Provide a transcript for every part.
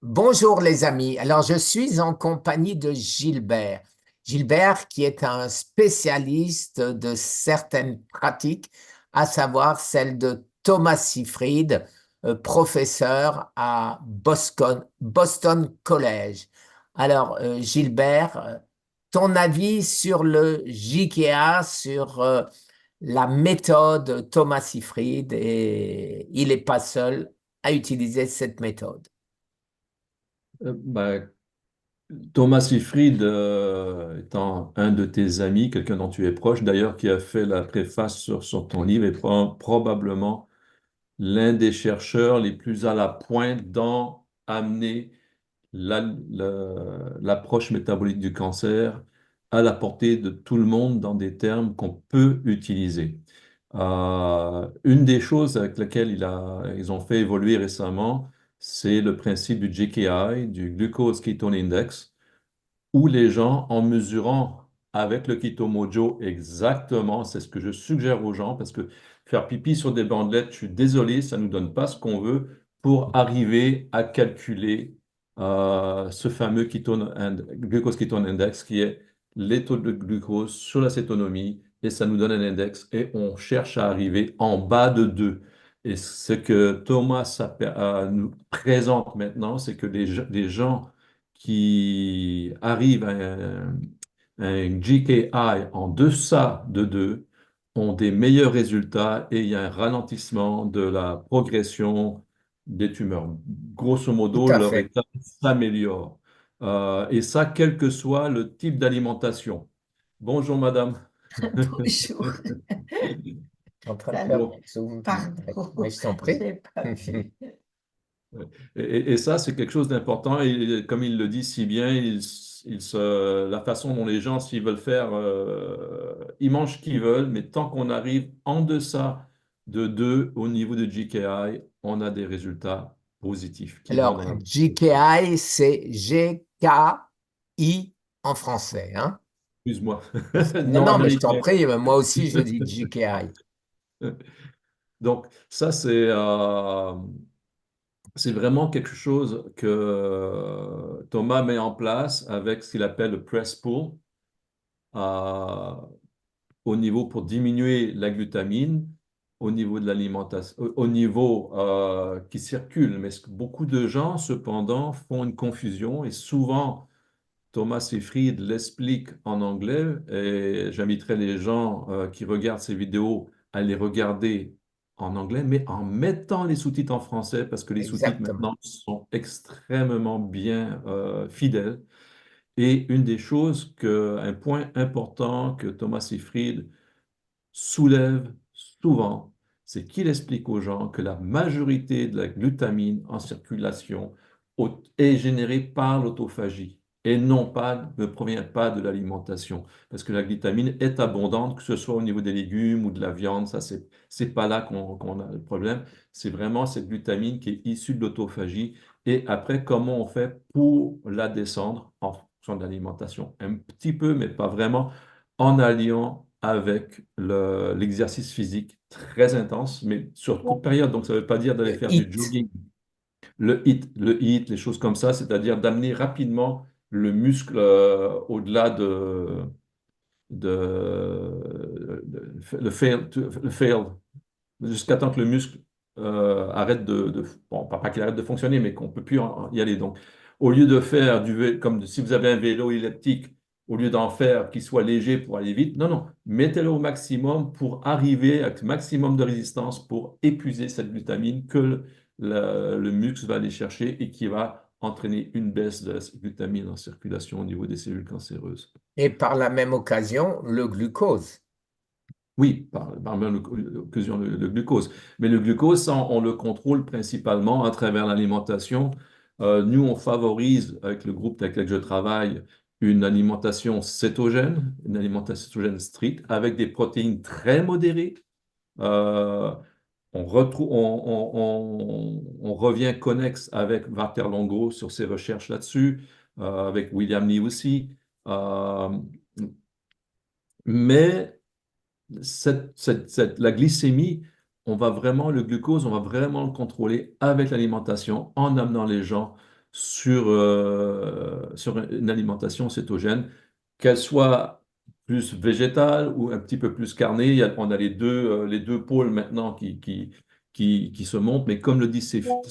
Bonjour les amis. Alors je suis en compagnie de Gilbert. Gilbert qui est un spécialiste de certaines pratiques, à savoir celle de Thomas Seyfried, professeur à Boston College. Alors Gilbert, ton avis sur le JKA, sur la méthode Thomas Seyfried, et il n'est pas seul à utiliser cette méthode. Bah, Thomas Seyfried, étant un de tes amis, quelqu'un dont tu es proche d'ailleurs, qui a fait la préface sur ton livre, est probablement l'un des chercheurs les plus à la pointe dans amener l'approche métabolique du cancer à la portée de tout le monde dans des termes qu'on peut utiliser. Une des choses avec lesquelles ils ont fait évoluer récemment, c'est le principe du GKI, du Glucose Ketone Index, où les gens, en mesurant avec le Keto Mojo exactement, c'est ce que je suggère aux gens, parce que faire pipi sur des bandelettes, je suis désolé, ça ne nous donne pas ce qu'on veut pour arriver à calculer ce fameux glucose ketone index, qui est les taux de glucose sur la cétonomie, et ça nous donne un index, et on cherche à arriver en bas de 2. Et ce que Thomas nous présente maintenant, c'est que les gens qui arrivent à un GKI en deçà de 2 ont des meilleurs résultats et il y a un ralentissement de la progression des tumeurs. Grosso Tout modo, à leur fait. état s'améliore. Et ça, quel que soit le type d'alimentation. Bonjour, madame. Bonjour. En train de faire Salut. un zoom. Mais Pardon, je t'en prie. j'ai pas vu. Et ça, c'est quelque chose d'important. Et comme il le dit si bien, la façon dont les gens, s'ils veulent faire, ils mangent ce qu'ils veulent, mais tant qu'on arrive en deçà de 2 au niveau de GKI, on a des résultats positifs qui vont Alors, dans la bonne direction. GKI, c'est GKI en français, hein? Excuse-moi. Non, Non, non, mais je t'en américain. prie, moi aussi je dis GKI. Donc, ça, c'est vraiment quelque chose que Thomas met en place avec ce qu'il appelle le press pull. euh, Au niveau pour diminuer la glutamine, au niveau de l'alimentation, au niveau qui circule. Mais beaucoup de gens, cependant, font une confusion et souvent, Thomas Seyfried l'explique en anglais et j'inviterai les gens qui regardent ces vidéos à les regarder en anglais, mais en mettant les sous-titres en français parce que les sous-titres Exactement. maintenant sont extrêmement bien fidèles. Et une des choses un point important que Thomas Seyfried soulève souvent, c'est qu'il explique aux gens que la majorité de la glutamine en circulation est générée par l'autophagie et non pas, ne provient pas de l'alimentation. Parce que la glutamine est abondante, que ce soit au niveau des légumes ou de la viande, ça, c'est pas là qu'on a le problème. C'est vraiment cette glutamine qui est issue de l'autophagie. Et après, comment on fait pour la descendre en fonction de l'alimentation? Un petit peu, mais pas vraiment en alliant avec l'exercice physique très intense, mais sur courte période. Donc, ça ne veut pas dire d'aller Le faire du HIIT. jogging. Le hit, les choses comme ça, c'est-à-dire d'amener rapidement le muscle au-delà le fail, jusqu'à temps que le muscle arrête bon, pas qu'il arrête de fonctionner, mais qu'on ne peut plus y aller. Donc, au lieu de faire comme si vous avez un vélo elliptique, au lieu d'en faire qui soit léger pour aller vite, non, non, mettez-le au maximum pour arriver avec le maximum de résistance pour épuiser cette glutamine que le muscle va aller chercher et qui va entraîner une baisse de la glutamine en circulation au niveau des cellules cancéreuses. Et par la même occasion, le glucose. Oui, par même l'occasion, le glucose. Mais le glucose, ça, on le contrôle principalement à travers l'alimentation. Nous, on favorise, avec le groupe avec lequel je travaille, une alimentation cétogène, une alimentation cétogène stricte, avec des protéines très modérées. Euh, on revient connexe avec Walter Longo sur ses recherches là-dessus, avec William Lee aussi. Euh, mais la glycémie, le glucose, on va vraiment le contrôler avec l'alimentation en amenant les gens sur une alimentation cétogène, qu'elle soit plus végétale ou un petit peu plus carnée. On a les deux pôles maintenant qui se montrent, mais comme le dit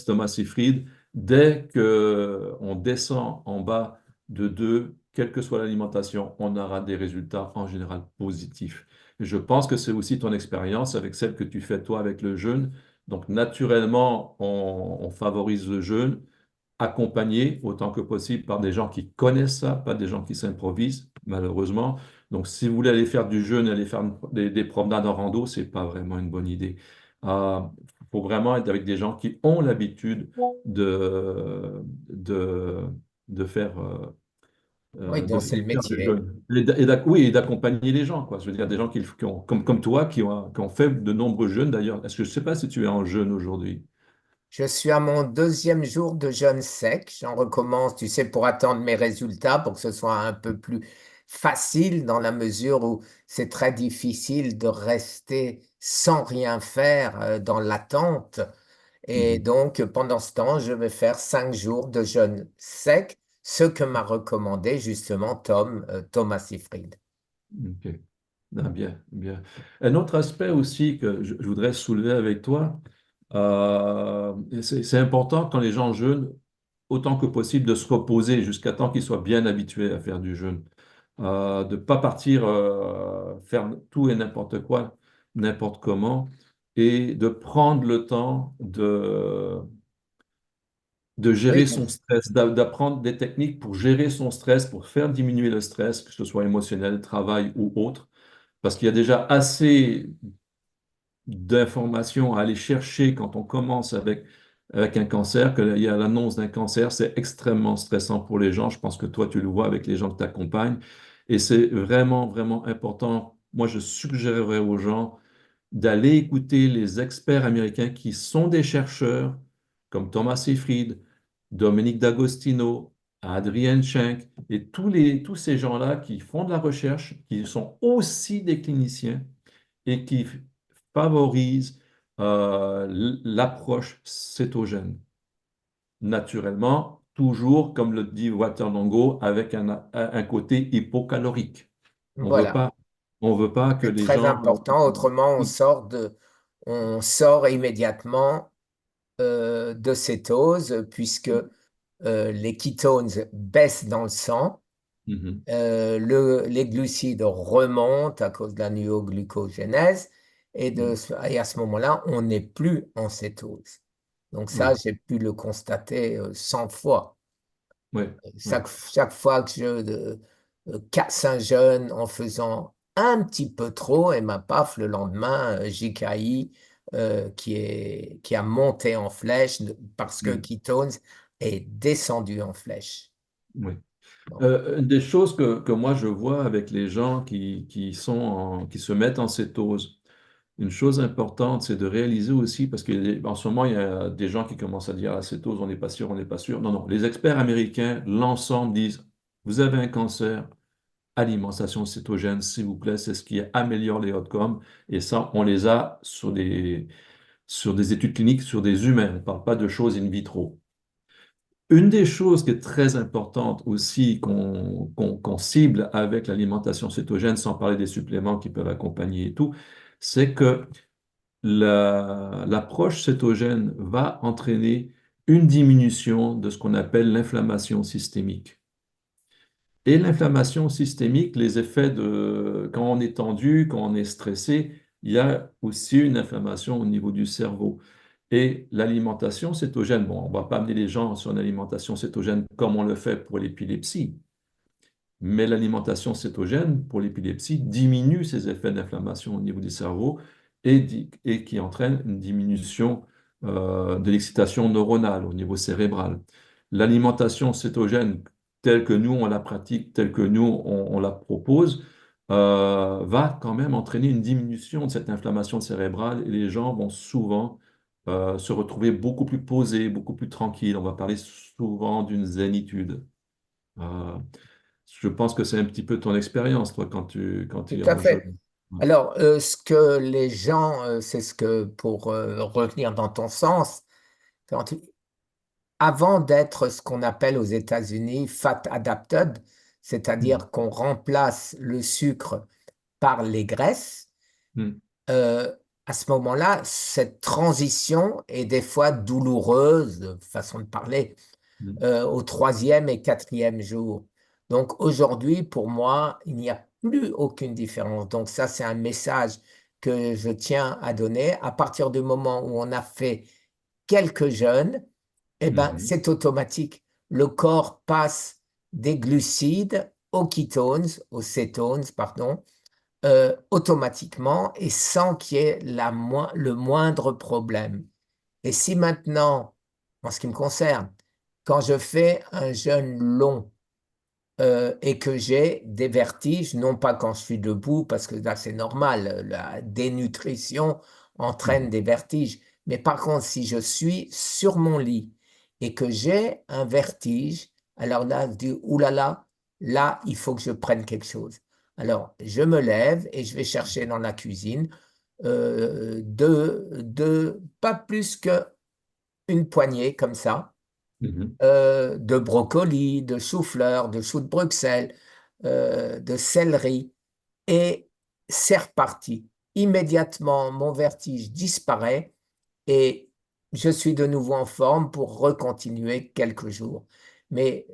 Thomas Seyfried, dès qu'on descend en bas de 2, quelle que soit l'alimentation, on aura des résultats en général positifs. Et je pense que c'est aussi ton expérience avec celle que tu fais toi avec le jeûne. Donc naturellement, on favorise le jeûne accompagné autant que possible par des gens qui connaissent ça, pas des gens qui s'improvisent, malheureusement. Donc, si vous voulez aller faire du jeûne, aller faire des promenades en rando, c'est pas vraiment une bonne idée. Il faut vraiment être avec des gens qui ont l'habitude de, de faire, Oui, donc c'est de le faire du métier. jeûne. Oui, et d'accompagner les gens, quoi. Je veux dire, des gens qui ont, comme toi, qui ont fait de nombreux jeûnes d'ailleurs. Est-ce que je ne sais pas si tu es en jeûne aujourd'hui? Je suis à mon deuxième jour de jeûne sec. J'en recommence, tu sais, pour attendre mes résultats, pour que ce soit un peu plus facile dans la mesure où c'est très difficile de rester sans rien faire dans l'attente. Et Mhm. donc, pendant ce temps, je vais faire 5 jours de jeûne sec, ce que m'a recommandé justement Thomas Seyfried. Ok. Ah, bien, bien. Un autre aspect aussi que je voudrais soulever avec toi, et c'est important quand les gens jeûnent, autant que possible, de se reposer jusqu'à temps qu'ils soient bien habitués à faire du jeûne. De ne pas partir faire tout et n'importe quoi, n'importe comment, et de prendre le temps de Oui, gérer son stress, d'apprendre des techniques pour gérer son stress, pour faire diminuer le stress, que ce soit émotionnel, travail ou autre. Parce qu'il y a déjà assez d'informations à aller chercher quand on commence avec un cancer, qu'il y a l'annonce d'un cancer, c'est extrêmement stressant pour les gens. Je pense que toi, tu le vois avec les gens que tu accompagnes. Et c'est vraiment, vraiment important. Moi, je suggérerais aux gens d'aller écouter les experts américains qui sont des chercheurs, comme Thomas Seyfried, Dominique D'Agostino, Adrienne Schenk, et tous ces gens-là qui font de la recherche, qui sont aussi des cliniciens et qui favorisent l'approche cétogène. Naturellement, toujours, comme le dit Walter Longo, avec un côté hypocalorique. On veut voilà. pas, on veut pas que C'est les très gens... important. Autrement, on sort immédiatement de cétose puisque les ketones baissent dans le sang, Mhm, les glucides remontent à cause de la néoglucogénèse mhm, et à ce moment-là, on n'est plus en cétose. Donc ça, oui, j'ai pu le constater 100 fois. oui, oui, Chaque fois que je casse un jeûne en faisant un petit peu trop, et ma paf, le lendemain, JKI qui a monté en flèche parce que oui, ketones est descendu en flèche. oui. Bon. Une des choses que moi je vois avec les gens qui se mettent en cétose, une chose importante, c'est de réaliser aussi, parce qu'en ce moment, il y a des gens qui commencent à dire la cétose, on n'est pas sûr, on n'est pas sûr. Non, non, les experts américains, l'ensemble disent, vous avez un cancer, alimentation cétogène, s'il vous plaît, c'est ce qui améliore les outcomes. Et ça, on les a sur des études cliniques, sur des humains. On ne parle pas de choses in vitro. Une des choses qui est très importante aussi qu'on cible avec l'alimentation cétogène, sans parler des suppléments qui peuvent accompagner et tout, c'est que l'approche cétogène va entraîner une diminution de ce qu'on appelle l'inflammation systémique. Et l'inflammation systémique, les effets de quand on est tendu, quand on est stressé, il y a aussi une inflammation au niveau du cerveau. Et l'alimentation cétogène, bon, on ne va pas amener les gens sur une alimentation cétogène comme on le fait pour l'épilepsie, mais l'alimentation cétogène pour l'épilepsie diminue ces effets d'inflammation au niveau du cerveau et qui entraîne une diminution de l'excitation neuronale au niveau cérébral. L'alimentation cétogène telle que nous on la pratique, telle que nous on la propose, va quand même entraîner une diminution de cette inflammation cérébrale et les gens vont souvent se retrouver beaucoup plus posés, beaucoup plus tranquilles. On va parler souvent d'une zénitude. Euh, je pense que c'est un petit peu ton expérience, toi, quand Tout tu es à en jeu. fait. Alors, ce que les gens, c'est ce que, pour revenir dans ton sens, quand avant d'être ce qu'on appelle aux États-Unis fat adapted, Mhm. c'est-à-dire qu'on remplace le sucre par les graisses, Mhm. euh, à ce moment-là, cette transition est des fois douloureuse, façon de parler, Mhm. au troisième et quatrième jour. Donc aujourd'hui, pour moi, il n'y a plus aucune différence. Donc ça, c'est un message que je tiens à donner. À partir du moment où on a fait quelques jeûnes, eh ben, Mhm. c'est automatique. Le corps passe des glucides aux ketones, aux cétones, pardon, automatiquement et sans qu'il y ait le moindre problème. Et si maintenant, en ce qui me concerne, quand je fais un jeûne long et que j'ai des vertiges, non pas quand je suis debout, parce que là c'est normal, la dénutrition entraîne Mhm. des vertiges, mais par contre si je suis sur mon lit et que j'ai un vertige, alors là je dis, oulala, là il faut que je prenne quelque chose. Alors je me lève et je vais chercher dans la cuisine pas plus qu'une poignée comme ça, Mhm. de brocolis, de chou-fleur, de choux de Bruxelles, de céleri, et c'est reparti. Immédiatement, mon vertige disparaît et je suis de nouveau en forme pour recontinuer quelques jours. Mais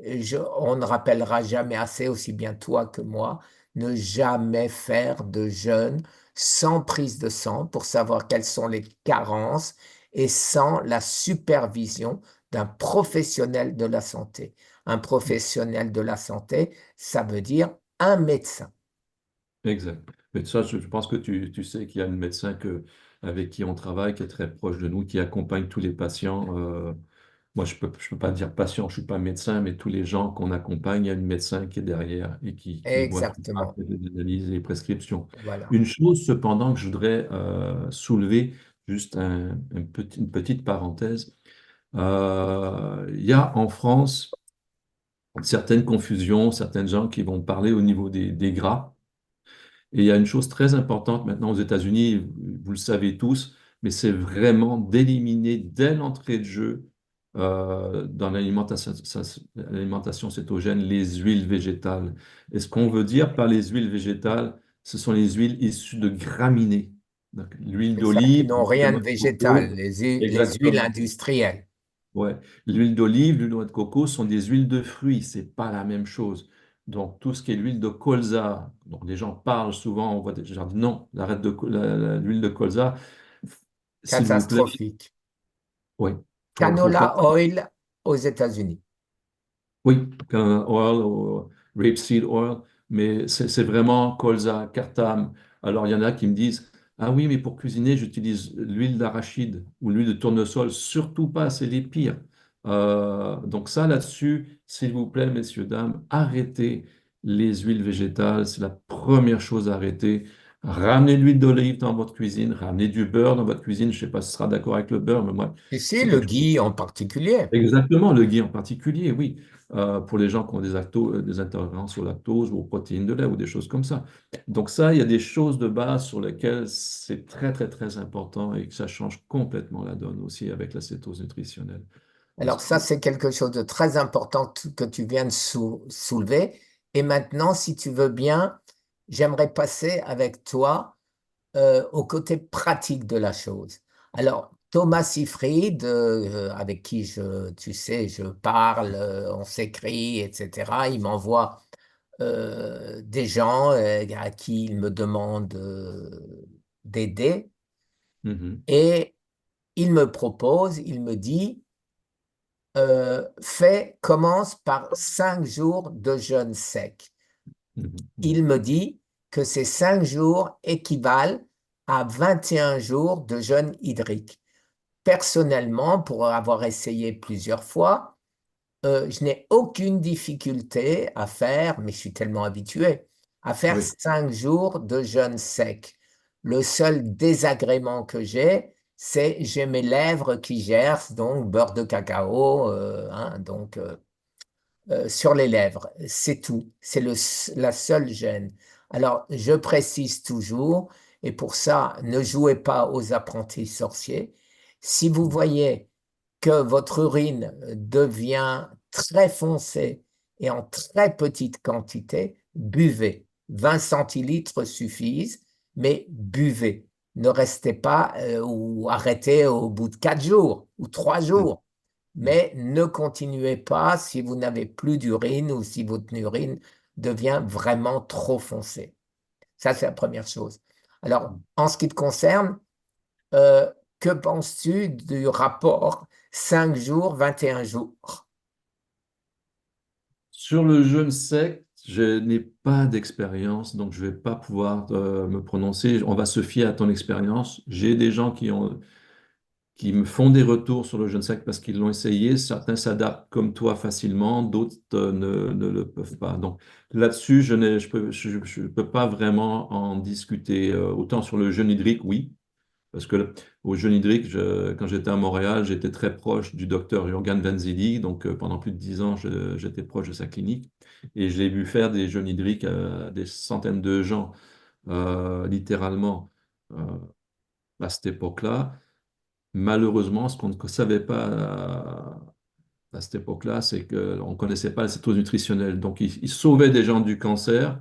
on ne rappellera jamais assez, aussi bien toi que moi, ne jamais faire de jeûne sans prise de sang pour savoir quelles sont les carences et sans la supervision d'un professionnel de la santé. Un professionnel de la santé, ça veut dire un médecin. Exact. Mais ça, je pense que tu sais qu'il y a un médecin avec qui on travaille, qui est très proche de nous, qui accompagne tous les patients. Moi, je peux pas dire patient, je suis pas médecin, mais tous les gens qu'on accompagne, il y a un médecin qui est derrière et qui voit tout ça, Exactement. fait des analyses et des prescriptions. Voilà. Une chose, cependant, que je voudrais soulever, juste une petite parenthèse. Il y a en France certaines confusions, certaines gens qui vont parler au niveau des gras. Et il y a une chose très importante maintenant aux États-Unis, vous le savez tous, mais c'est vraiment d'éliminer dès l'entrée de jeu dans l'alimentation cétogène les huiles végétales. Et ce qu'on veut dire par les huiles végétales, ce sont les huiles issues de graminées. Donc, l'huile C'est ça qui d'olive, n'ont l'huile de rien noix de de végétal, coco, les huiles exactement. industrielles. Ouais. L'huile d'olive, l'huile de noix de coco sont des huiles de fruits, c'est pas la même chose. Donc, tout ce qui est l'huile de colza, donc les gens parlent souvent, on voit des gens disent non, arrête l'huile de colza, s'il vous plaît. Catastrophique. Oui, faut pas. Canola oil aux États-Unis. Oui, coconut oil ou rapeseed oil, mais c'est vraiment colza, cartame. Alors, il y en a qui me disent, ah oui, mais pour cuisiner, j'utilise l'huile d'arachide ou l'huile de tournesol, surtout pas, c'est les pires. Donc ça, là-dessus, s'il vous plaît, messieurs, dames, arrêtez les huiles végétales, c'est la première chose à arrêter. Ramenez de l'huile d'olive dans votre cuisine, ramenez du beurre dans votre cuisine. Je ne sais pas si tu seras d'accord avec le beurre, mais moi, Ici, c'est le quelque chose. ghee en particulier. Exactement, le ghee en particulier, oui. Pour les gens qui ont des intolérances au lactose ou aux protéines de lait ou des choses comme ça. Donc ça, il y a des choses de base sur lesquelles c'est très, très, très important et que ça change complètement la donne aussi avec la cétose nutritionnelle. Parce Alors ça, c'est quelque chose de très important que tu viens de soulever. Et maintenant, si tu veux bien, j'aimerais passer avec toi au côté pratique de la chose. Alors, Thomas Seyfried, avec qui tu sais, je parle, on s'écrit, etc., il m'envoie des gens à qui il me demande d'aider Mhm, et il me propose, il me dit, commence par 5 jours de jeûne sec. mhm, mhm. Il me dit que ces 5 jours équivalent à 21 jours de jeûne hydrique. Personnellement, pour avoir essayé plusieurs fois, je n'ai aucune difficulté à faire, mais je suis tellement habitué, à faire Oui. 5 jours de jeûne sec. Le seul désagrément que j'ai mes lèvres qui gercent, donc beurre de cacao, hein, sur les lèvres. C'est tout. C'est la seule gêne. Alors, je précise toujours, et pour ça, ne jouez pas aux apprentis sorciers. Si vous voyez que votre urine devient très foncée et en très petite quantité, buvez. 20 centilitres suffisent, mais buvez. Ne restez pas ou arrêtez au bout de 4 jours ou 3 Mm. jours. Mais ne continuez pas si vous n'avez plus d'urine ou si votre urine devient vraiment trop foncée. Ça, c'est la première chose. Alors, en ce qui te concerne, euh, que penses-tu du rapport 5 jours, 21 jours? Sur le jeûne sec, je n'ai pas d'expérience, donc je ne vais pas pouvoir me prononcer. On va se fier à ton expérience. J'ai des gens qui me font des retours sur le jeûne sec parce qu'ils l'ont essayé. Certains s'adaptent comme toi facilement, d'autres ne le peuvent pas. Donc là-dessus, je peux pas vraiment en discuter. Autant sur le jeûne hydrique, oui. Parce que au jeûne hydrique, quand j'étais à Montréal, j'étais très proche du docteur Jürgen Venzili. Donc, pendant plus de 10 ans, j'étais proche de sa clinique. Et je l'ai vu faire des jeûnes hydriques à des centaines de gens, littéralement, euh, à cette époque-là. Malheureusement, ce qu'on ne savait pas à cette époque-là, c'est qu'on ne connaissait pas la cétose nutritionnelle. Donc, il sauvait des gens du cancer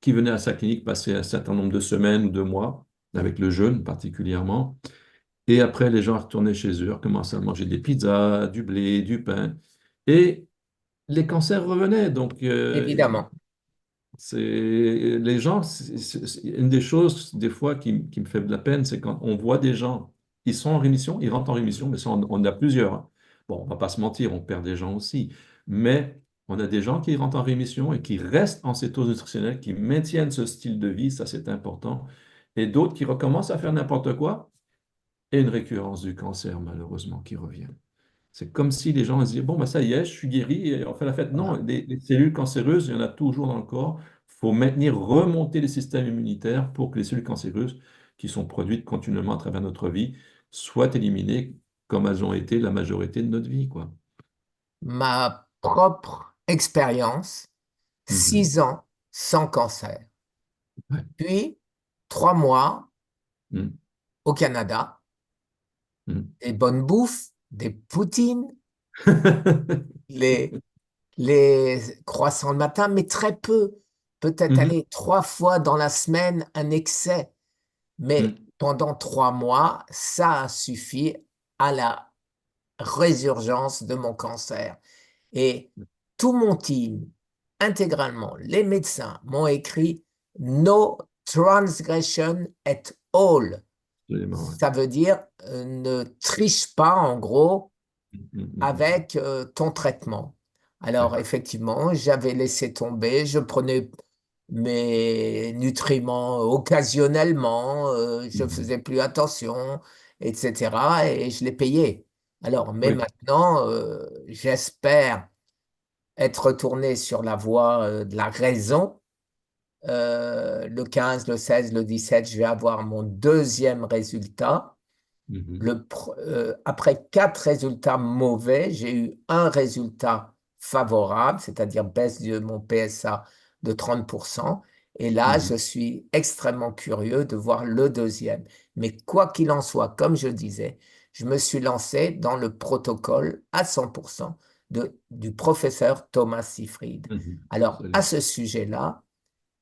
qui venaient à sa clinique passer un certain nombre de semaines ou de mois, avec le jeûne particulièrement. Et après, les gens retournaient chez eux, recommençaient à manger des pizzas, du blé, du pain. Et les cancers revenaient. Donc, Évidemment. les gens, une des choses, des fois, qui me fait de la peine, c'est quand on voit des gens, ils sont en rémission, ils rentrent en rémission, mais ça, on en a plusieurs, hein. Bon, on va pas se mentir, on perd des gens aussi. Mais on a des gens qui rentrent en rémission et qui restent en cétose nutritionnelle, qui maintiennent ce style de vie, ça c'est important. Et d'autres qui recommencent à faire n'importe quoi et une récurrence du cancer, malheureusement, qui revient. C'est comme si les gens se disaient, bon, bah, ça y est, je suis guéri et on fait la fête. Non, Voilà. les cellules cancéreuses, il y en a toujours dans le corps. Il faut maintenir, remonter le système immunitaire pour que les cellules cancéreuses, qui sont produites continuellement à travers notre vie, soient éliminées comme elles ont été la majorité de notre vie, quoi. Ma propre expérience, Mhm. 6 ans sans cancer. Ouais. Puis, 3 mois Mhm. au Canada, Mhm. des bonnes bouffes, des poutines, les, les croissants le matin, mais très peu. Peut-être Mhm. aller 3 fois dans la semaine, un excès. Mais Mhm. pendant 3 mois, ça a suffi à la résurgence de mon cancer. Et tout mon team, intégralement, les médecins m'ont écrit No transgression at all. Absolument, ouais. Ça veut dire ne triche pas, en gros, Mhm. Mhm. avec ton traitement. Alors, Ouais. effectivement, j'avais laissé tomber, je prenais mes nutriments occasionnellement, je Mhm. faisais plus attention, etc. Et je l'ai payé. Alors, mais Oui. maintenant, j'espère être retourné sur la voie de la raison. Le 15, le 16, le 17, je vais avoir mon deuxième résultat. Mhm. Après 4 résultats mauvais, j'ai eu un résultat favorable, c'est-à-dire baisse de mon PSA de 30%. Et là, Mhm. je suis extrêmement curieux de voir le deuxième. Mais quoi qu'il en soit, comme je disais, je me suis lancé dans le protocole à 100% du professeur Thomas Seyfried. Mhm. Alors, à Absolument. ce sujet-là,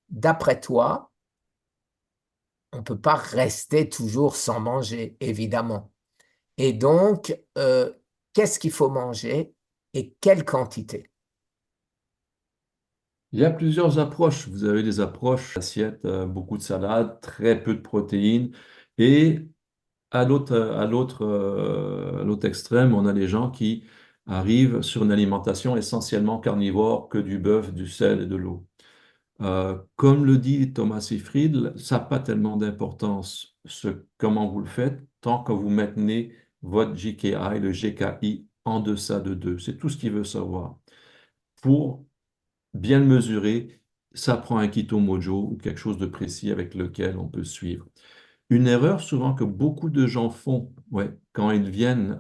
d'après toi, on ne peut pas rester toujours sans manger, évidemment. Et donc, qu'est-ce qu'il faut manger et quelle quantité? Il y a plusieurs approches. Vous avez des approches assiette, beaucoup de salade, très peu de protéines. Et à l'autre extrême, on a les gens qui arrivent sur une alimentation essentiellement carnivore, que du bœuf, du sel et de l'eau. Comme le dit Thomas Seyfried, ça n'a pas tellement d'importance comment vous le faites, tant que vous maintenez votre GKI, le GKI, en deçà de 2. C'est tout ce qu'il veut savoir. Pour bien le mesurer, ça prend un Keto Mojo ou quelque chose de précis avec lequel on peut suivre. Une erreur souvent que beaucoup de gens font, ouais, quand ils viennent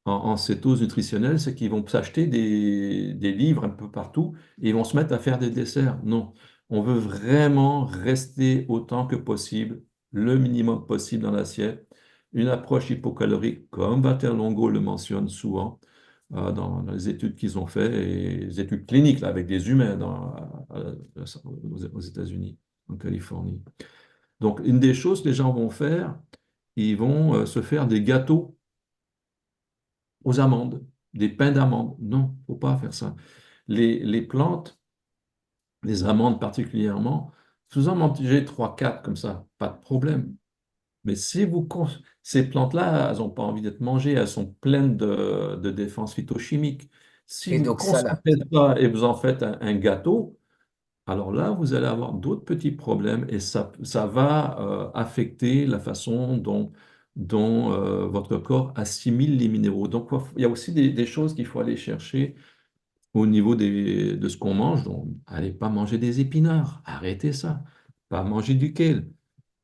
en cétose nutritionnelle, c'est qu'ils vont s'acheter des livres un peu partout et ils vont se mettre à faire des desserts. Non, on veut vraiment rester autant que possible, le minimum possible dans l'assiette une approche hypocalorique, comme Valter-Longo le mentionne souvent dans les études qu'ils ont fait, et les études cliniques là, avec des humains aux États-Unis, en Californie. Donc, une des choses que les gens vont faire, ils vont se faire des gâteaux aux amandes, des pains d'amandes. Non, il ne faut pas faire ça. Les plantes, les amandes particulièrement, vous en mangez 3, 4 comme ça, pas de problème. Mais si ces plantes-là, elles n'ont pas envie d'être mangées, elles sont pleines de défenses phytochimiques. Si Et vous concentrez d'oxalate. ça et vous en faites un gâteau, alors là, vous allez avoir d'autres petits problèmes et ça va affecter la façon dont votre corps assimile les minéraux. Donc, il y a aussi des choses qu'il faut aller chercher au niveau de ce qu'on mange. Donc, allez pas manger des épinards, arrêtez ça. Pas manger du kale.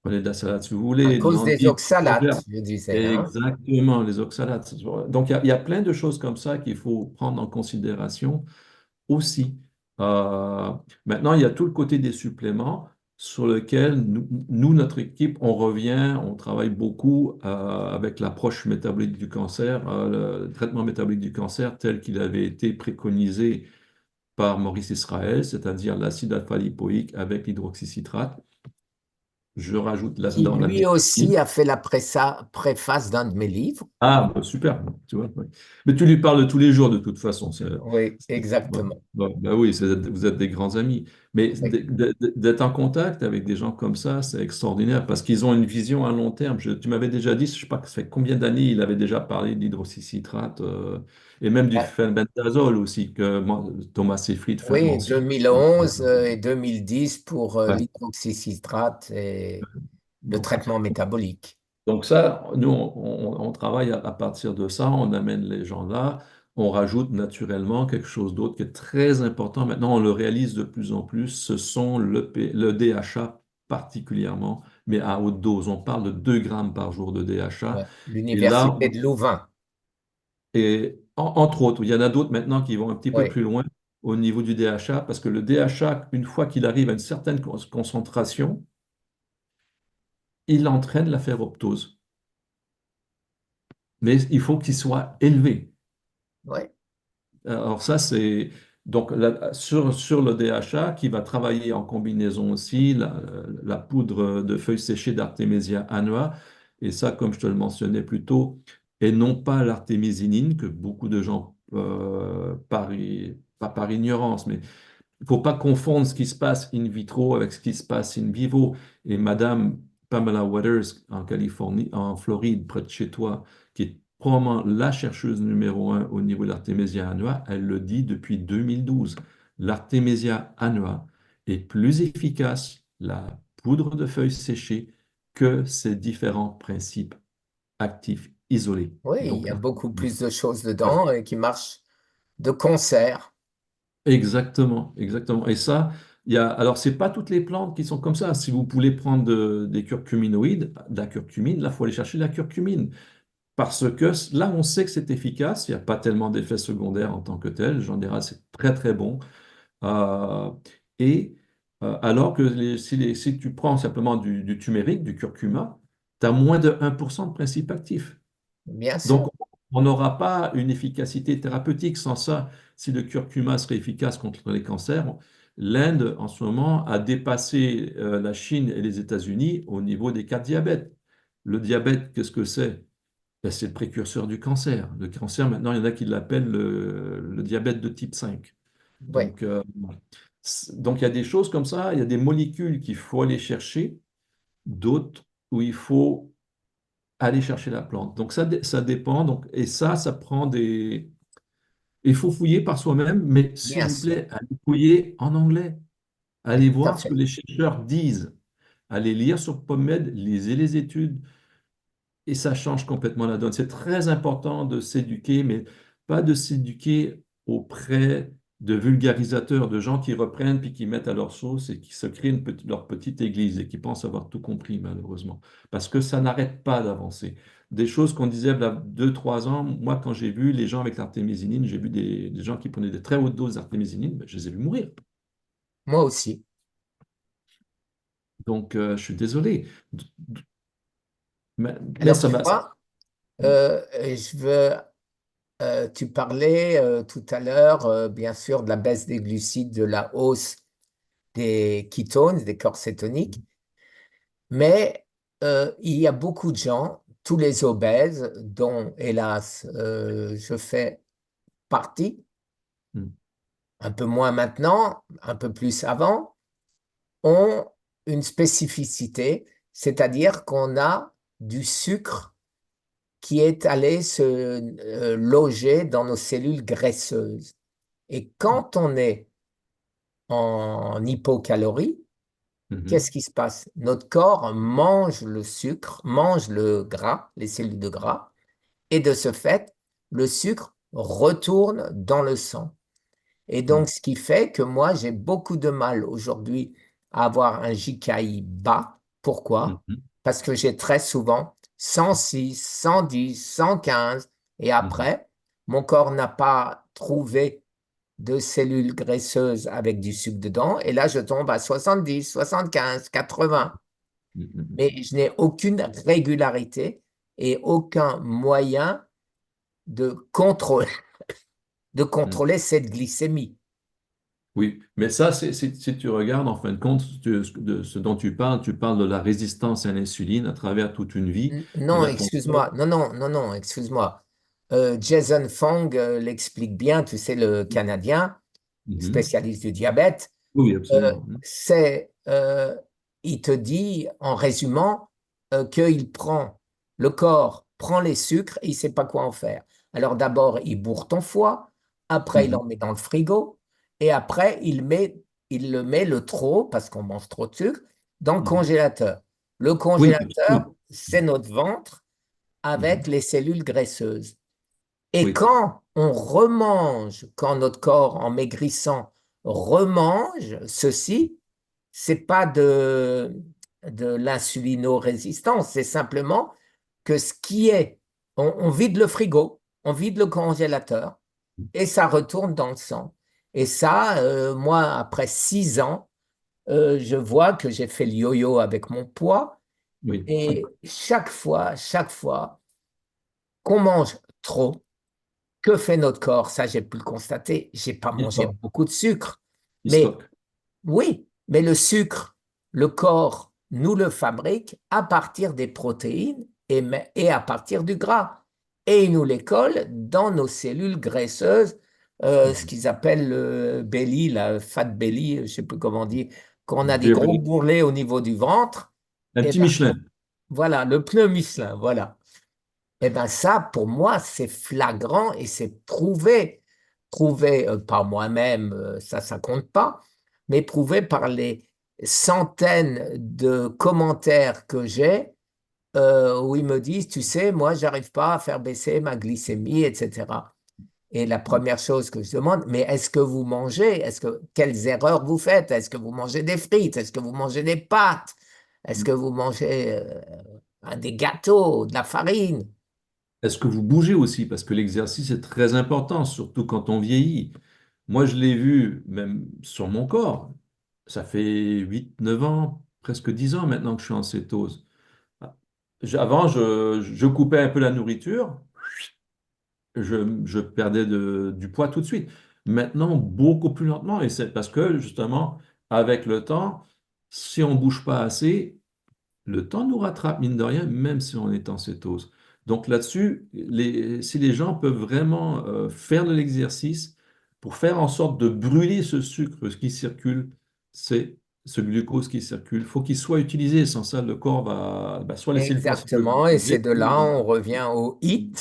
Prenez de la salade si vous À voulez, de cause des l'endive, oxalates, je disais, hein. exactement, les oxalates. Donc, il y a plein de choses comme ça qu'il faut prendre en considération aussi. Euh, Maintenant, il y a tout le côté des suppléments sur lequel notre équipe, on revient, on travaille beaucoup avec l'approche métabolique du cancer, le traitement métabolique du cancer tel qu'il avait été préconisé par Maurice Israël, c'est-à-dire l'acide alpha-lipoïque avec l'hydroxycitrate. Je rajoute Qui là-dedans la lui aussi biotin. a fait la préface d'un de mes livres. Ah, bah, super, tu vois. Ouais. Mais tu lui parles tous les jours de toute façon. Oui, Bah, exactement. bah oui, vous êtes des grands amis. Mais Oui. d'être en contact avec des gens comme ça, c'est extraordinaire parce qu'ils ont une vision à long terme. Tu m'avais déjà dit, je ne sais pas, ça fait combien d'années il avait déjà parlé d'hydroxycitrate et même du Ah, fenbendazole aussi, que Thomas Seyfried oui, mention. 2011 et 2010 pour Ouais. l'hydroxycitrate et le Bon. traitement métabolique. Donc ça, nous, on travaille à partir de ça, on amène les gens là, on rajoute naturellement quelque chose d'autre qui est très important. Maintenant, on le réalise de plus en plus, ce sont le DHA particulièrement, mais à haute dose. On parle de 2 grammes par jour de DHA. Ouais. Et là, L'université de Louvain. entre autres, il y en a d'autres maintenant qui vont un petit peu Oui, plus loin au niveau du DHA, parce que le DHA, une fois qu'il arrive à une certaine concentration, il entraîne la ferroptose. Mais il faut qu'il soit élevé. oui, Alors ça, c'est donc sur le DHA qui va travailler en combinaison aussi la poudre de feuilles séchées d'Artemisia annua. Et ça, comme je te le mentionnais plus tôt, et non pas l'artémisinine que beaucoup de gens, pas par ignorance, mais il ne faut pas confondre ce qui se passe in vitro avec ce qui se passe in vivo. Et Madame Pamela Waters en Californie, en Floride, près de chez toi, qui est probablement la chercheuse numéro 1 au niveau de l'Artemisia annua, elle le dit depuis 2012. L'Artemisia annua est plus efficace, la poudre de feuilles séchées, que ces différents principes actifs isolés. oui, il y Donc, a beaucoup plus de choses ouais. dedans et qui marchent de concert. Exactement, exactement. Et ça, alors c'est pas toutes les plantes qui sont comme ça. Si vous voulez prendre des curcuminoïdes, de la curcumine, là, il faut aller chercher de la curcumine. Parce que là, on sait que c'est efficace, il n'y a pas tellement d'effets secondaires en tant que tel. En général, c'est très, très bon. Euh, et alors que si tu prends simplement du turmeric, du curcuma, tu as moins de 1% de principe actif. Bien Donc, sûr. on n'aura pas une efficacité thérapeutique sans ça. Si le curcuma serait efficace contre les cancers, l'Inde, en ce moment, a dépassé la Chine et les États-Unis au niveau des cas de diabète. Le diabète, qu'est-ce que c'est? Ben, c'est le précurseur du cancer. Le cancer, maintenant, il y en a qui l'appellent le diabète de type 5. Oui, Donc, il y a des choses comme ça, il y a des molécules qu'il faut aller chercher, d'autres où il faut aller chercher la plante. Donc ça dépend. Donc, et ça prend des... Il faut fouiller par soi-même, mais s'il bien vous sûr. plaît, allez fouiller en anglais. Oui, Allez tout à voir ce que fait. les chercheurs disent. Allez lire sur PubMed, lisez les études. Et ça change complètement la donne. C'est très important de s'éduquer, mais pas de s'éduquer auprès de vulgarisateurs, de gens qui reprennent puis qui mettent à leur sauce et qui se créent leur petite église et qui pensent avoir tout compris, malheureusement. Parce que ça n'arrête pas d'avancer. Des choses qu'on disait il y a 2, 3 ans, moi, quand j'ai vu les gens avec l'artémisinine, j'ai vu des gens qui prenaient des très hautes doses d'artémisinine, ben, je les ai vus mourir. Moi aussi. Donc, je suis désolé. Mais Alors, ça tu va. vois, je veux, tu parlais tout à l'heure, bien sûr, de la baisse des glucides, de la hausse des ketones, des corps cétoniques, mais il y a beaucoup de gens, tous les obèses, dont, hélas, je fais partie, Mm, un peu moins maintenant, un peu plus avant, ont une spécificité, c'est-à-dire qu'on a du sucre qui est allé se loger dans nos cellules graisseuses. Et quand on est en hypocalorie, qu'est-ce mhm, qui se passe? Notre corps mange le sucre, mange le gras, les cellules de gras, et de ce fait, le sucre retourne dans le sang. Et mm, donc, ce qui fait que moi, j'ai beaucoup de mal aujourd'hui à avoir un JKI bas. Pourquoi? mhm, Parce que j'ai très souvent 106, 110, 115, et mhm, après, mon corps n'a pas trouvé de cellules graisseuses avec du sucre dedans, et là, je tombe à 70, 75, 80. mm, mm, Mais mm. je n'ai aucune régularité et aucun moyen de contrôle, de Mm. contrôler cette glycémie. Oui, mais ça, si tu regardes, en fin de compte, de ce dont tu parles de la résistance à l'insuline à travers toute une vie. Eh Non, bien, ton corps. excuse-moi. Non, non, non, non, excuse-moi. Jason Fung l'explique bien, tu sais, le Canadien, Mhm. spécialiste du diabète. Oui, euh, absolument. Mhm. c'est, il te dit, en résumant, qu'il prend, le corps prend les sucres et il ne sait pas quoi en faire. Alors d'abord, il bourre ton foie, après il Mhm. en met dans le frigo, et après il le met le trop, parce qu'on mange trop de sucre, dans le Mhm. congélateur. Le Oui, congélateur, absolument. c'est notre ventre avec Mhm. les cellules graisseuses. Et Oui. quand on remange, quand notre corps, en maigrissant, remange ceci, c'est pas de l'insulinorésistance, c'est simplement que ce qui est, on vide le frigo, on vide le congélateur et ça retourne dans le sang. Et ça, moi, après 6 ans, je vois que j'ai fait le yo-yo avec mon poids Oui. et chaque fois qu'on mange trop, que fait notre corps? Ça, j'ai pu le constater. J'ai pas Il mangé stocke. beaucoup de sucre, Il mais stocke. oui, mais le sucre, le corps nous le fabrique à partir des protéines et à partir du gras. Et il nous les colle dans nos cellules graisseuses, ce Mhm. qu'ils appellent le belly, la fat belly, je ne sais plus comment on dit, qu'on a des Beer gros belly. bourrelets au niveau du ventre. Un Et petit ben Michelin. voilà, le pneu Michelin, voilà. Et ben ça, pour moi, c'est flagrant et c'est prouvé. Prouvé par moi-même, ça compte pas, mais prouvé par les centaines de commentaires que j'ai où ils me disent, tu sais, moi, j'arrive pas à faire baisser ma glycémie, etc. Et la première chose que je demande, mais est-ce que vous mangez? Quelles erreurs vous faites? Est-ce que vous mangez des frites? Est-ce que vous mangez des pâtes? Est-ce que vous mangez des gâteaux, de la farine? Est-ce que vous bougez aussi? Parce que l'exercice est très important, surtout quand on vieillit. Moi, je l'ai vu même sur mon corps. Ça fait 8, 9 ans, presque 10 ans maintenant que je suis en cétose. Avant, je coupais un peu la nourriture, je perdais du poids tout de suite. Maintenant, beaucoup plus lentement, et c'est parce que justement, avec le temps, si on ne bouge pas assez, le temps nous rattrape, mine de rien, même si on est en cétose. Donc là-dessus, si les gens peuvent vraiment faire de l'exercice pour faire en sorte de brûler ce sucre, ce qui circule, c'est ce glucose qui circule, il faut qu'il soit utilisé. Sans ça, le corps va soit laisser le passer le Exactement, et c'est glucose, de là on revient au HIIT,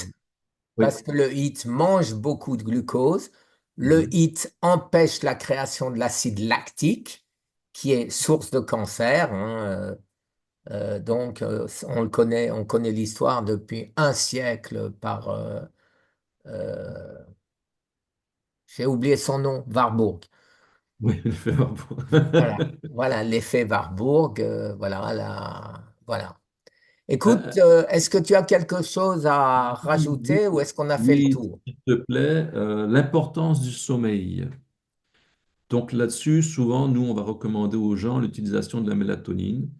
oui. parce que le HIIT mange beaucoup de glucose. Le Mhm. HIIT empêche la création de l'acide lactique, qui est source de cancer, hein. Donc, on le connaît, on connaît l'histoire depuis un siècle par, euh, j'ai oublié son nom, Warburg. Oui, le fait avoir- Voilà, voilà l'effet Warburg, voilà. Écoute, Euh, est-ce que tu as quelque chose à oui, rajouter ou est-ce qu'on a fait le oui, tour? s'il te plaît, l'importance du sommeil. Donc là-dessus, souvent, nous, on va recommander aux gens l'utilisation de la mélatonine.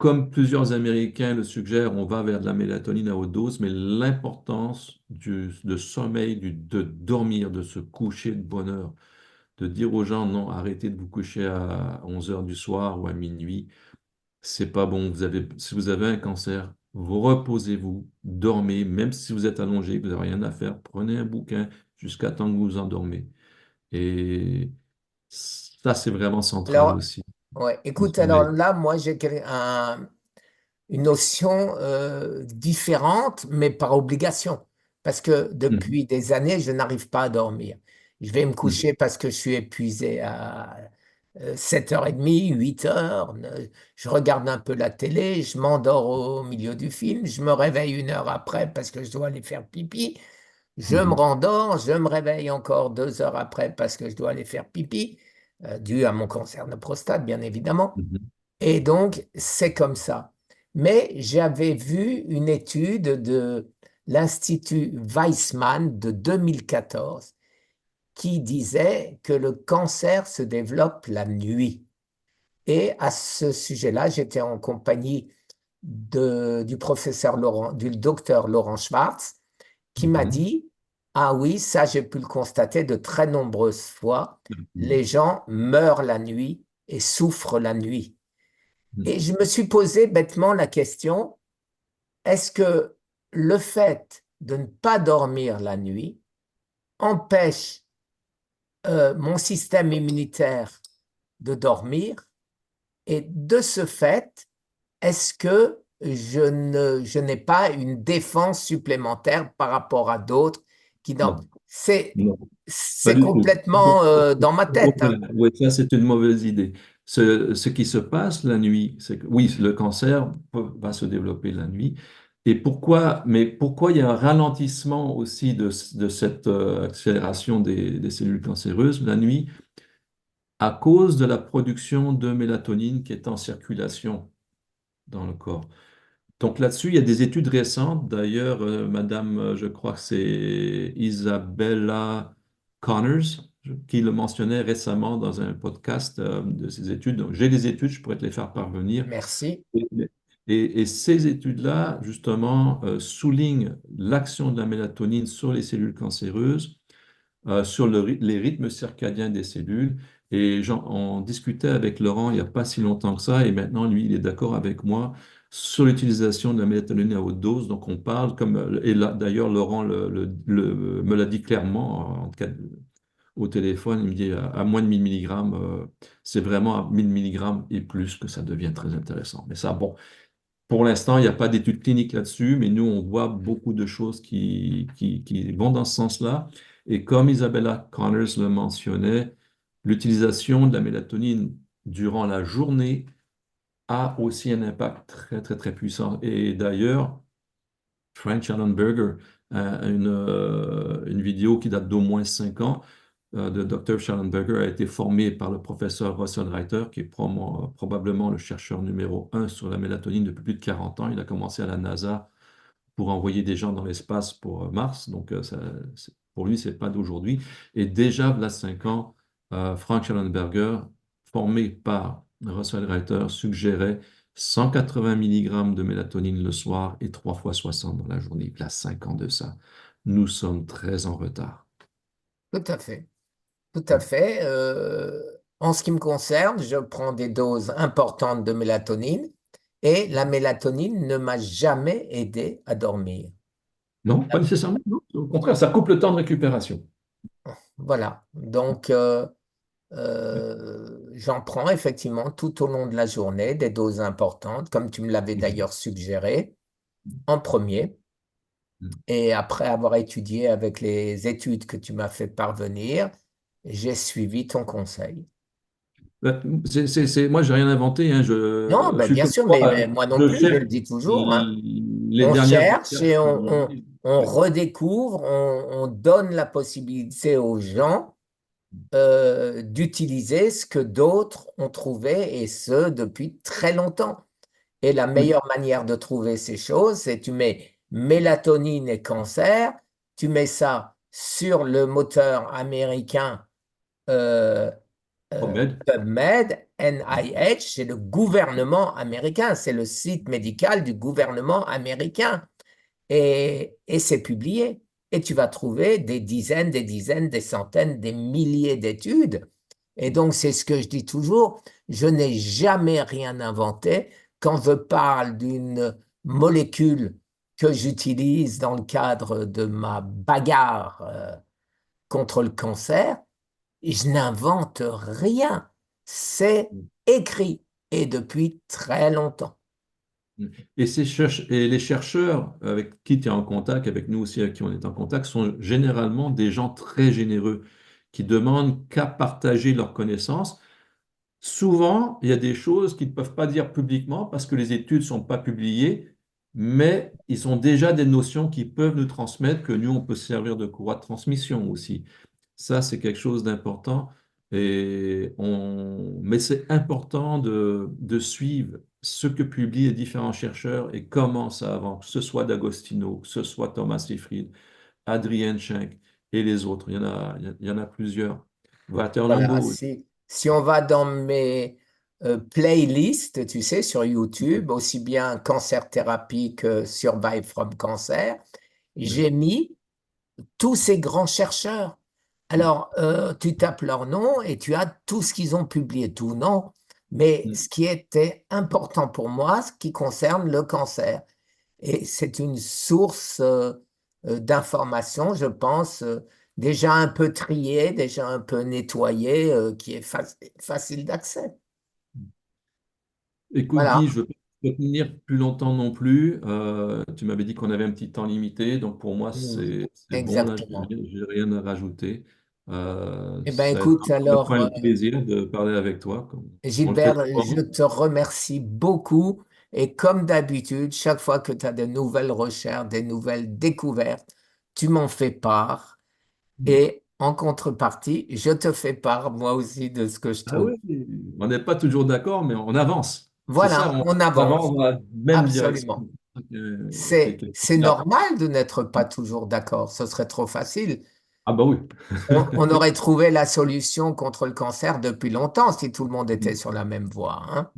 comme plusieurs Américains le suggèrent, on va vers de la mélatonine à haute dose, mais l'importance de sommeil, de dormir, de se coucher de bonne heure, de dire aux gens, non, arrêtez de vous coucher à 11 heures du soir ou à minuit, c'est pas bon. Si vous avez un cancer, vous reposez-vous, dormez, même si vous êtes allongé, vous n'avez rien à faire, prenez un bouquin jusqu'à temps que vous vous endormez. Et ça, c'est vraiment central Alors, aussi, ouais, le écoute, alors sommeil. là, moi, j'ai une notion différente, mais par obligation. Parce que Mhm, depuis des années, je n'arrive pas à dormir. Je vais me mhm, coucher parce que je suis épuisé à 7h30, 8h. Je regarde un peu la télé, je m'endors au milieu du film, je me réveille 1 heure après parce que je dois aller faire pipi. Je me mhm, rendors, je me réveille encore 2 heures après parce que je dois aller faire pipi, dû à mon cancer de prostate, bien évidemment. mhm, Et donc, c'est comme ça. Mais j'avais vu une étude de l'Institut Weizmann de 2014 qui disait que le cancer se développe la nuit. Et à ce sujet-là, j'étais en compagnie du professeur Laurent, du docteur Laurent Schwartz, qui m'a mhm, dit, ah oui, ça j'ai pu le constater de très nombreuses fois, mhm, les gens meurent la nuit et souffrent la nuit. mhm. Et je me suis posé bêtement la question, est-ce que le fait de ne pas dormir la nuit empêche mon système immunitaire de dormir? Et de ce fait, est-ce que je n'ai pas une défense supplémentaire par rapport à d'autres qui n'ont... Non, C'est, non, pas c'est du tout. complètement dans ma Au tête, hein. contraire. Oui, ça, c'est une mauvaise idée. Ce qui se passe la nuit, c'est que oui, le cancer va se développer la nuit. Et pourquoi il y a un ralentissement aussi de cette accélération des cellules cancéreuses la nuit? À cause de la production de mélatonine qui est en circulation dans le corps. Donc là-dessus, il y a des études récentes. D'ailleurs, Madame, je crois que c'est Isabella Connors qui le mentionnait récemment dans un podcast de ces études. Donc, j'ai les études, je pourrais te les faire parvenir. Merci. Et, et ces études-là, justement, soulignent l'action de la mélatonine sur les cellules cancéreuses, sur les rythmes circadiens des cellules. Et on discutait avec Laurent il n'y a pas si longtemps que ça, et maintenant, lui, il est d'accord avec moi sur l'utilisation de la mélatonine à haute dose. Donc, on parle, et là, d'ailleurs, Laurent me l'a dit clairement, en tout cas, au téléphone, il me dit à moins de 1000 milligrammes, c'est vraiment à 1000 milligrammes et plus que ça devient très intéressant. Mais ça, bon, pour l'instant, il n'y a pas d'études cliniques là-dessus, mais nous, on voit beaucoup de choses qui vont dans ce sens-là. Et comme Isabella Connors le mentionnait, l'utilisation de la mélatonine durant la journée a aussi un impact très, très, très puissant. Et d'ailleurs, Frank Schallenberger a une vidéo qui date d'au moins 5 ans de Dr. Schallenberger a été formé par le professeur Russell Reiter, qui est probablement le chercheur numéro 1 sur la mélatonine depuis plus de 40 ans. Il a commencé à la NASA pour envoyer des gens dans l'espace pour Mars. Donc, pour lui, c'est pas d'aujourd'hui. Et déjà, il y a 5 ans, Frank Schallenberger, formé par Russell Reiter, suggérait 180 milligrammes de mélatonine le soir et 3 fois 60 dans la journée. Il y a 5 ans de ça. Nous sommes très en retard. Tout à fait. Tout à fait. En ce qui me concerne, je prends des doses importantes de mélatonine et la mélatonine ne m'a jamais aidé à dormir. Non, pas nécessairement. Non. Au contraire, ça coupe le temps de récupération. Voilà. Donc, j'en prends effectivement tout au long de la journée des doses importantes, comme tu me l'avais Mhm. d'ailleurs suggéré en premier. Et après avoir étudié avec les études que tu m'as fait parvenir, j'ai suivi ton conseil. Moi, j'ai rien inventé, hein. Non, Je ben suis bien comme sûr, toi, mais moi non je plus, je cherche le dis toujours, hein. les On dernières cherche recherches et qui ont été. on Ouais. redécouvre, on donne la possibilité aux gens d'utiliser ce que d'autres ont trouvé et ce depuis très longtemps. Et la Oui, meilleure manière de trouver ces choses, c'est tu mets mélatonine et cancer, tu mets ça sur le moteur américain euh, PubMed. PubMed, NIH, c'est le gouvernement américain, c'est le site médical du gouvernement américain. Et c'est publié. Et tu vas trouver des dizaines, des centaines, des milliers d'études. Et donc, c'est ce que je dis toujours, je n'ai jamais rien inventé. Quand je parle d'une molécule que j'utilise dans le cadre de ma bagarre contre le cancer, je n'invente rien. C'est écrit et depuis très longtemps. Et les chercheurs avec qui tu es en contact, avec nous aussi avec qui on est en contact, sont généralement des gens très généreux qui demandent qu'à partager leurs connaissances. Souvent, il y a des choses qu'ils ne peuvent pas dire publiquement parce que les études ne sont pas publiées, mais ils ont déjà des notions qu'ils peuvent nous transmettre, que nous, on peut se servir de courroie de transmission aussi. Ça, c'est quelque chose d'important. Mais c'est important de suivre ce que publient les différents chercheurs et comment ça avance, que ce soit D'Agostino, que ce soit Thomas Seyfried, Adrienne Schenk et les autres. Il y en a plusieurs. Walter Voilà, Longo. si on va dans mes playlists, tu sais, sur YouTube, aussi bien Cancer Thérapie que Survive from Cancer, Oui. j'ai mis tous ces grands chercheurs. Alors, tu tapes leur nom et tu as tout ce qu'ils ont publié, tout, non? Mais Mm. ce qui était important pour moi, ce qui concerne le cancer. Et c'est une source d'information, je pense, déjà un peu triée, déjà un peu nettoyée, qui est facile d'accès. Écoute, Voilà, Guy, je ne veux pas te tenir plus longtemps non plus. Tu m'avais dit qu'on avait un petit temps limité, donc pour moi, Mm. c'est bon, là, Exactement. j'ai rien à rajouter. Eh bien, Ça a été écoute, encore une alors, fois un plaisir de parler avec toi, comme on le fait Gilbert, je souvent. te remercie beaucoup. Et comme d'habitude, chaque fois que tu as de nouvelles recherches, des nouvelles découvertes, tu m'en fais part. Et en contrepartie, je te fais part, moi aussi, de ce que je Ah trouve. oui, on n'est pas toujours d'accord, mais on avance. C'est ça, Voilà, on on avance. avance dans la même direction. Absolument. C'est C'est là. normal de n'être pas toujours d'accord. Ce serait trop facile. Ah bah oui. On aurait trouvé la solution contre le cancer depuis longtemps si tout le monde était sur la même voie, hein.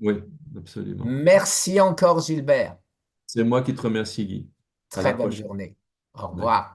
Oui, absolument. Merci encore, Gilbert. C'est moi qui te remercie, Guy. À Très la bonne prochaine. journée. Au Bye. revoir.